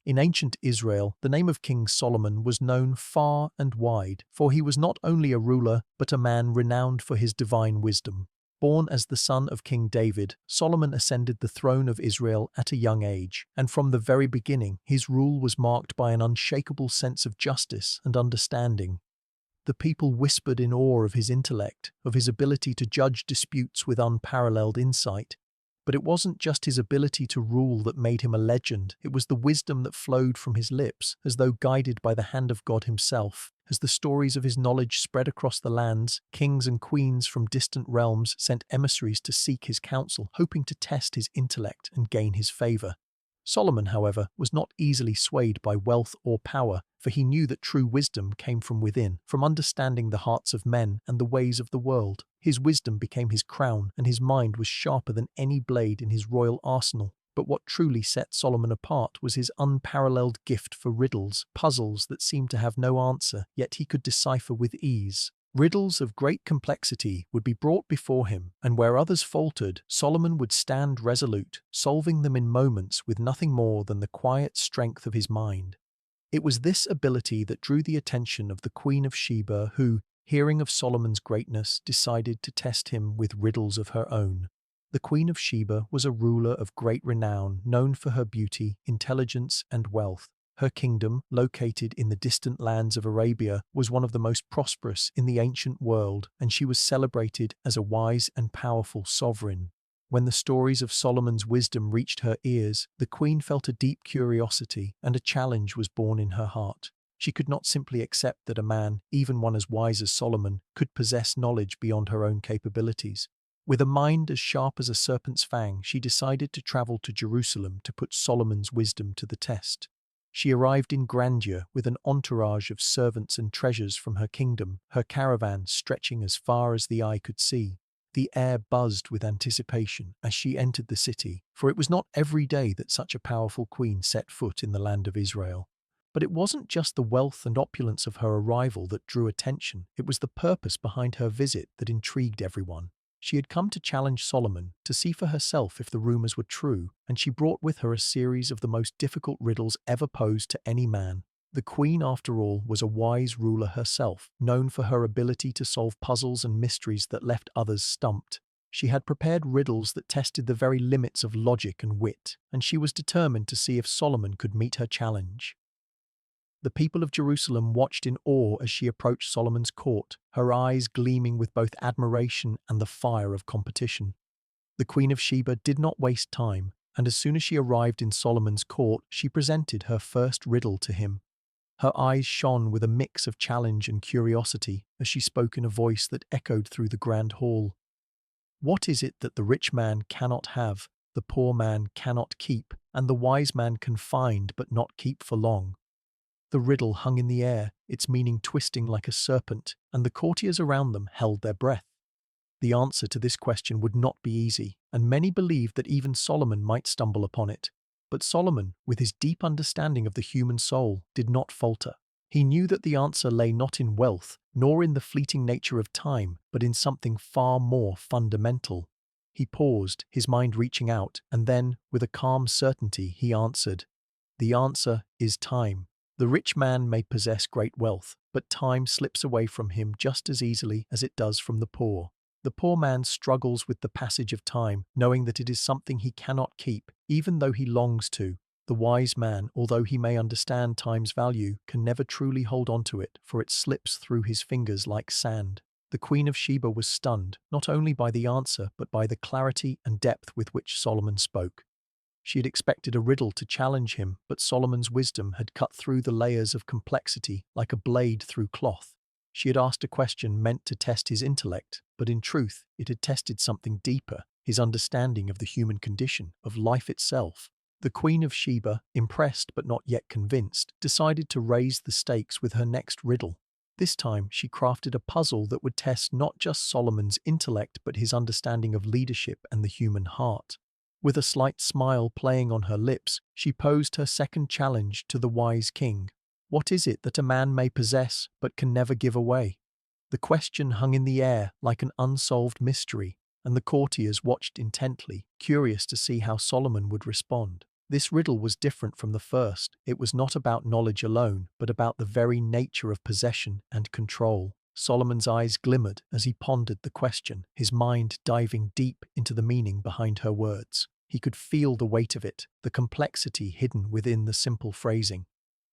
In ancient Israel, the name of King Solomon was known far and wide, for he was not only a ruler, but a man renowned for his divine wisdom. Born as the son of King David, Solomon ascended the throne of Israel at a young age, and from the very beginning, his rule was marked by an unshakable sense of justice and understanding. The people whispered in awe of his intellect, of his ability to judge disputes with unparalleled insight. But it wasn't just his ability to rule that made him a legend, it was the wisdom that flowed from his lips, as though guided by the hand of God himself. As the stories of his knowledge spread across the lands, kings and queens from distant realms sent emissaries to seek his counsel, hoping to test his intellect and gain his favor. Solomon, however, was not easily swayed by wealth or power, for he knew that true wisdom came from within, from understanding the hearts of men and the ways of the world. His wisdom became his crown, and his mind was sharper than any blade in his royal arsenal. But what truly set Solomon apart was his unparalleled gift for riddles, puzzles that seemed to have no answer, yet he could decipher with ease. Riddles of great complexity would be brought before him, and where others faltered, Solomon would stand resolute, solving them in moments with nothing more than the quiet strength of his mind. It was this ability that drew the attention of the Queen of Sheba who, hearing of Solomon's greatness, decided to test him with riddles of her own. The Queen of Sheba was a ruler of great renown, known for her beauty, intelligence, and wealth. Her kingdom, located in the distant lands of Arabia, was one of the most prosperous in the ancient world, and she was celebrated as a wise and powerful sovereign. When the stories of Solomon's wisdom reached her ears, the queen felt a deep curiosity, and a challenge was born in her heart. She could not simply accept that a man, even one as wise as Solomon, could possess knowledge beyond her own capabilities. With a mind as sharp as a serpent's fang, she decided to travel to Jerusalem to put Solomon's wisdom to the test. She arrived in grandeur with an entourage of servants and treasures from her kingdom, her caravan stretching as far as the eye could see. The air buzzed with anticipation as she entered the city, for it was not every day that such a powerful queen set foot in the land of Israel. But it wasn't just the wealth and opulence of her arrival that drew attention, it was the purpose behind her visit that intrigued everyone. She had come to challenge Solomon, to see for herself if the rumors were true, and she brought with her a series of the most difficult riddles ever posed to any man. The queen, after all, was a wise ruler herself, known for her ability to solve puzzles and mysteries that left others stumped. She had prepared riddles that tested the very limits of logic and wit, and she was determined to see if Solomon could meet her challenge. The people of Jerusalem watched in awe as she approached Solomon's court, her eyes gleaming with both admiration and the fire of competition. The Queen of Sheba did not waste time, and as soon as she arrived in Solomon's court, she presented her first riddle to him. Her eyes shone with a mix of challenge and curiosity as she spoke in a voice that echoed through the grand hall. "What is it that the rich man cannot have, the poor man cannot keep, and the wise man can find but not keep for long?" The riddle hung in the air, its meaning twisting like a serpent, and the courtiers around them held their breath. The answer to this question would not be easy, and many believed that even Solomon might stumble upon it. But Solomon, with his deep understanding of the human soul, did not falter. He knew that the answer lay not in wealth, nor in the fleeting nature of time, but in something far more fundamental. He paused, his mind reaching out, and then, with a calm certainty, he answered, "The answer is time. The rich man may possess great wealth, but time slips away from him just as easily as it does from the poor. The poor man struggles with the passage of time, knowing that it is something he cannot keep, even though he longs to. The wise man, although he may understand time's value, can never truly hold on to it, for it slips through his fingers like sand." The Queen of Sheba was stunned, not only by the answer, but by the clarity and depth with which Solomon spoke. She had expected a riddle to challenge him, but Solomon's wisdom had cut through the layers of complexity like a blade through cloth. She had asked a question meant to test his intellect, but in truth, it had tested something deeper, his understanding of the human condition, of life itself. The Queen of Sheba, impressed but not yet convinced, decided to raise the stakes with her next riddle. This time, she crafted a puzzle that would test not just Solomon's intellect but his understanding of leadership and the human heart. With a slight smile playing on her lips, she posed her second challenge to the wise king. "What is it that a man may possess but can never give away?" The question hung in the air like an unsolved mystery, and the courtiers watched intently, curious to see how Solomon would respond. This riddle was different from the first. It was not about knowledge alone, but about the very nature of possession and control. Solomon's eyes glimmered as he pondered the question, his mind diving deep into the meaning behind her words. He could feel the weight of it, the complexity hidden within the simple phrasing.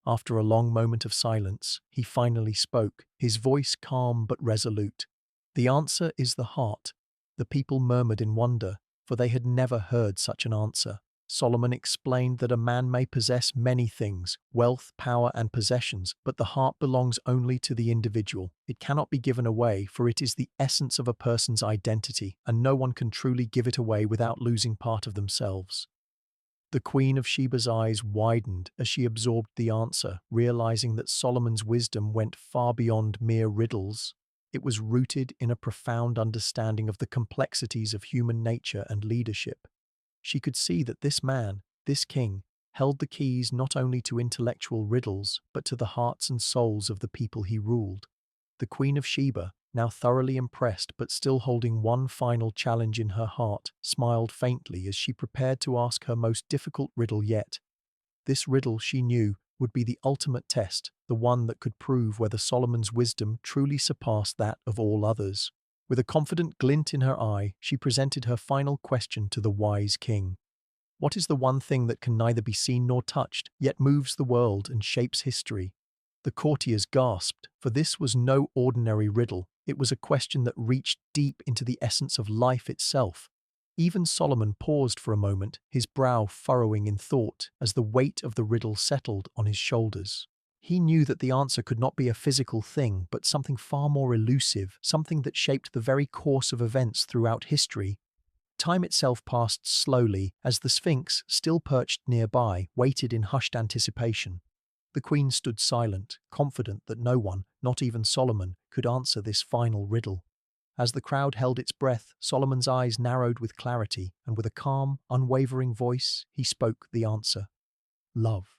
After a long moment of silence, he finally spoke, his voice calm but resolute. "The answer is the heart." The people murmured in wonder, for they had never heard such an answer. Solomon explained that a man may possess many things, wealth, power, and possessions, but the heart belongs only to the individual. It cannot be given away, for it is the essence of a person's identity, and no one can truly give it away without losing part of themselves. The Queen of Sheba's eyes widened as she absorbed the answer, realizing that Solomon's wisdom went far beyond mere riddles. It was rooted in a profound understanding of the complexities of human nature and leadership. She could see that this man, this king, held the keys not only to intellectual riddles, but to the hearts and souls of the people he ruled. The Queen of Sheba, now thoroughly impressed but still holding one final challenge in her heart, smiled faintly as she prepared to ask her most difficult riddle yet. This riddle, she knew, would be the ultimate test, the one that could prove whether Solomon's wisdom truly surpassed that of all others. With a confident glint in her eye, she presented her final question to the wise king. "What is the one thing that can neither be seen nor touched, yet moves the world and shapes history?" The courtiers gasped, for this was no ordinary riddle. It was a question that reached deep into the essence of life itself. Even Solomon paused for a moment, his brow furrowing in thought as the weight of the riddle settled on his shoulders. He knew that the answer could not be a physical thing, but something far more elusive, something that shaped the very course of events throughout history. Time itself passed slowly as the Sphinx, still perched nearby, waited in hushed anticipation. The queen stood silent, confident that no one, not even Solomon, could answer this final riddle. As the crowd held its breath, Solomon's eyes narrowed with clarity, and with a calm, unwavering voice, he spoke the answer. "Love."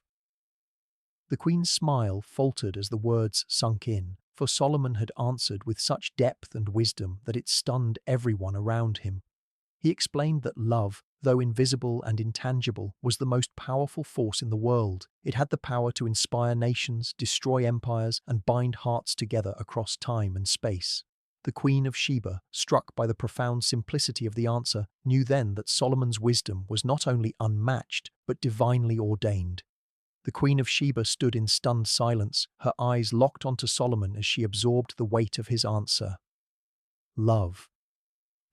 The queen's smile faltered as the words sunk in, for Solomon had answered with such depth and wisdom that it stunned everyone around him. He explained that love, though invisible and intangible, was the most powerful force in the world. It had the power to inspire nations, destroy empires, and bind hearts together across time and space. The Queen of Sheba, struck by the profound simplicity of the answer, knew then that Solomon's wisdom was not only unmatched, but divinely ordained. The Queen of Sheba stood in stunned silence, her eyes locked onto Solomon as she absorbed the weight of his answer. Love.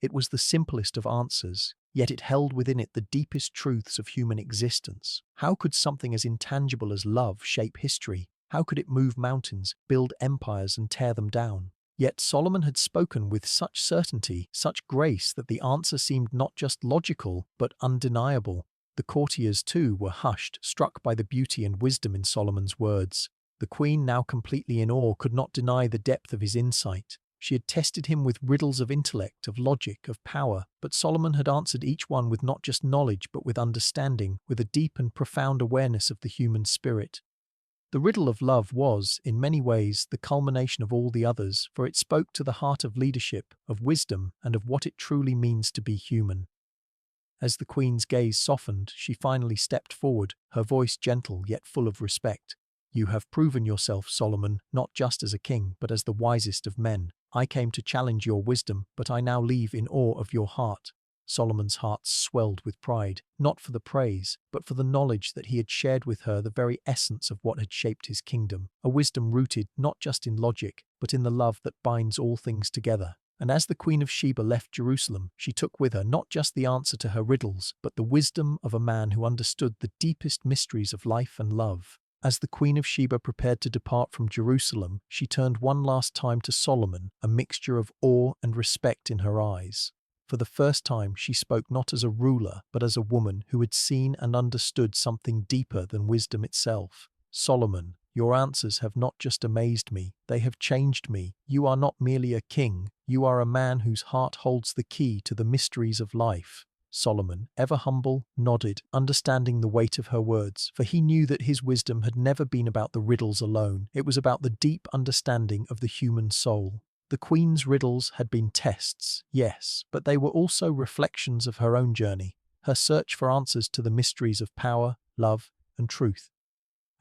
It was the simplest of answers, yet it held within it the deepest truths of human existence. How could something as intangible as love shape history? How could it move mountains, build empires, and tear them down? Yet Solomon had spoken with such certainty, such grace, that the answer seemed not just logical, but undeniable. The courtiers, too, were hushed, struck by the beauty and wisdom in Solomon's words. The queen, now completely in awe, could not deny the depth of his insight. She had tested him with riddles of intellect, of logic, of power, but Solomon had answered each one with not just knowledge, but with understanding, with a deep and profound awareness of the human spirit. The riddle of love was, in many ways, the culmination of all the others, for it spoke to the heart of leadership, of wisdom, and of what it truly means to be human. As the queen's gaze softened, she finally stepped forward, her voice gentle yet full of respect. "You have proven yourself, Solomon, not just as a king, but as the wisest of men. I came to challenge your wisdom, but I now leave in awe of your heart." Solomon's heart swelled with pride, not for the praise, but for the knowledge that he had shared with her the very essence of what had shaped his kingdom, a wisdom rooted not just in logic, but in the love that binds all things together. And as the Queen of Sheba left Jerusalem, she took with her not just the answer to her riddles, but the wisdom of a man who understood the deepest mysteries of life and love. As the Queen of Sheba prepared to depart from Jerusalem, she turned one last time to Solomon, a mixture of awe and respect in her eyes. For the first time, she spoke not as a ruler, but as a woman who had seen and understood something deeper than wisdom itself. "Solomon, your answers have not just amazed me, they have changed me. You are not merely a king, you are a man whose heart holds the key to the mysteries of life." Solomon, ever humble, nodded, understanding the weight of her words, for he knew that his wisdom had never been about the riddles alone. It was about the deep understanding of the human soul. The queen's riddles had been tests, yes, but they were also reflections of her own journey. her search for answers to the mysteries of power, love, and truth.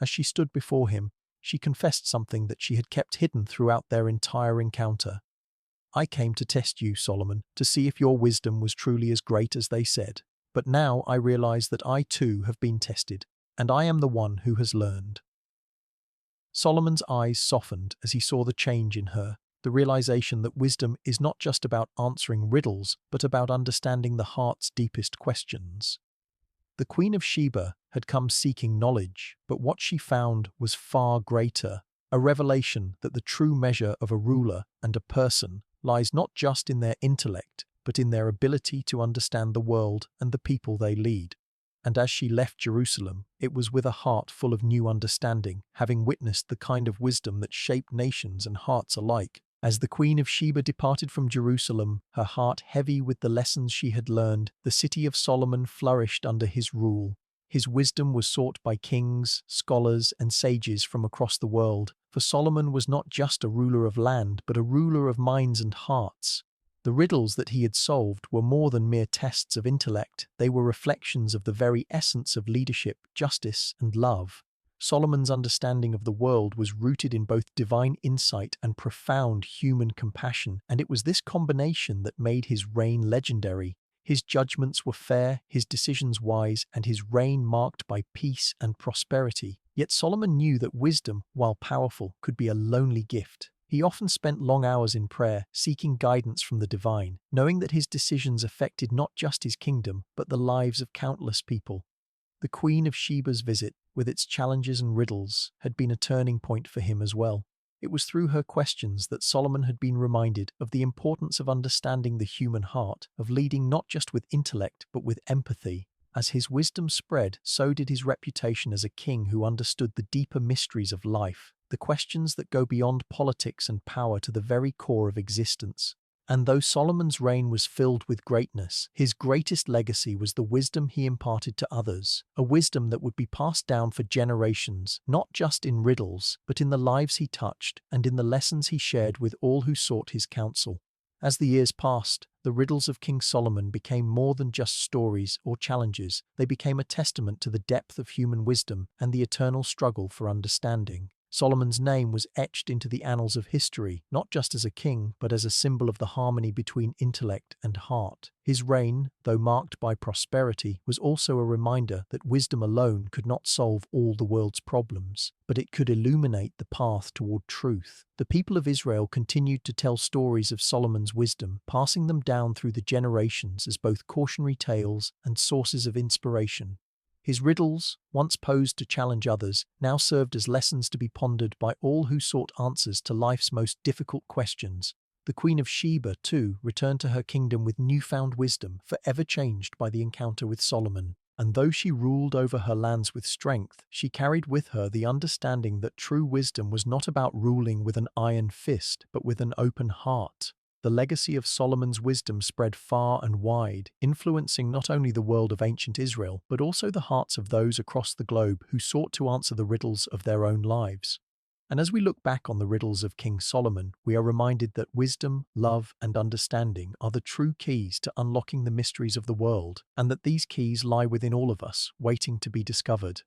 As she stood before him, she confessed something that she had kept hidden throughout their entire encounter. "I came to test you, Solomon, to see if your wisdom was truly as great as they said. But now I realize that I too have been tested, and I am the one who has learned." Solomon's eyes softened as he saw the change in her, the realization that wisdom is not just about answering riddles, but about understanding the heart's deepest questions. The Queen of Sheba had come seeking knowledge, but what she found was far greater, a revelation that the true measure of a ruler and a person lies not just in their intellect, but in their ability to understand the world and the people they lead. And as she left Jerusalem, it was with a heart full of new understanding, having witnessed the kind of wisdom that shaped nations and hearts alike. As the Queen of Sheba departed from Jerusalem, her heart heavy with the lessons she had learned, the city of Solomon flourished under his rule. His wisdom was sought by kings, scholars, and sages from across the world, for Solomon was not just a ruler of land, but a ruler of minds and hearts. The riddles that he had solved were more than mere tests of intellect, they were reflections of the very essence of leadership, justice, and love. Solomon's understanding of the world was rooted in both divine insight and profound human compassion, and it was this combination that made his reign legendary. His judgments were fair, his decisions wise, and his reign marked by peace and prosperity. Yet Solomon knew that wisdom, while powerful, could be a lonely gift. He often spent long hours in prayer, seeking guidance from the divine, knowing that his decisions affected not just his kingdom, but the lives of countless people. The Queen of Sheba's visit, with its challenges and riddles, had been a turning point for him as well. It was through her questions that Solomon had been reminded of the importance of understanding the human heart, of leading not just with intellect, but with empathy. As his wisdom spread, so did his reputation as a king who understood the deeper mysteries of life, the questions that go beyond politics and power to the very core of existence. And though Solomon's reign was filled with greatness, his greatest legacy was the wisdom he imparted to others, a wisdom that would be passed down for generations, not just in riddles, but in the lives he touched and in the lessons he shared with all who sought his counsel. As the years passed, the riddles of King Solomon became more than just stories or challenges. They became a testament to the depth of human wisdom and the eternal struggle for understanding. Solomon's name was etched into the annals of history, not just as a king, but as a symbol of the harmony between intellect and heart. His reign, though marked by prosperity, was also a reminder that wisdom alone could not solve all the world's problems, but it could illuminate the path toward truth. The people of Israel continued to tell stories of Solomon's wisdom, passing them down through the generations as both cautionary tales and sources of inspiration. His riddles, once posed to challenge others, now served as lessons to be pondered by all who sought answers to life's most difficult questions. The Queen of Sheba, too, returned to her kingdom with newfound wisdom, forever changed by the encounter with Solomon. And though she ruled over her lands with strength, she carried with her the understanding that true wisdom was not about ruling with an iron fist, but with an open heart. The legacy of Solomon's wisdom spread far and wide, influencing not only the world of ancient Israel, but also the hearts of those across the globe who sought to answer the riddles of their own lives. And as we look back on the riddles of King Solomon, we are reminded that wisdom, love, and understanding are the true keys to unlocking the mysteries of the world, and that these keys lie within all of us, waiting to be discovered.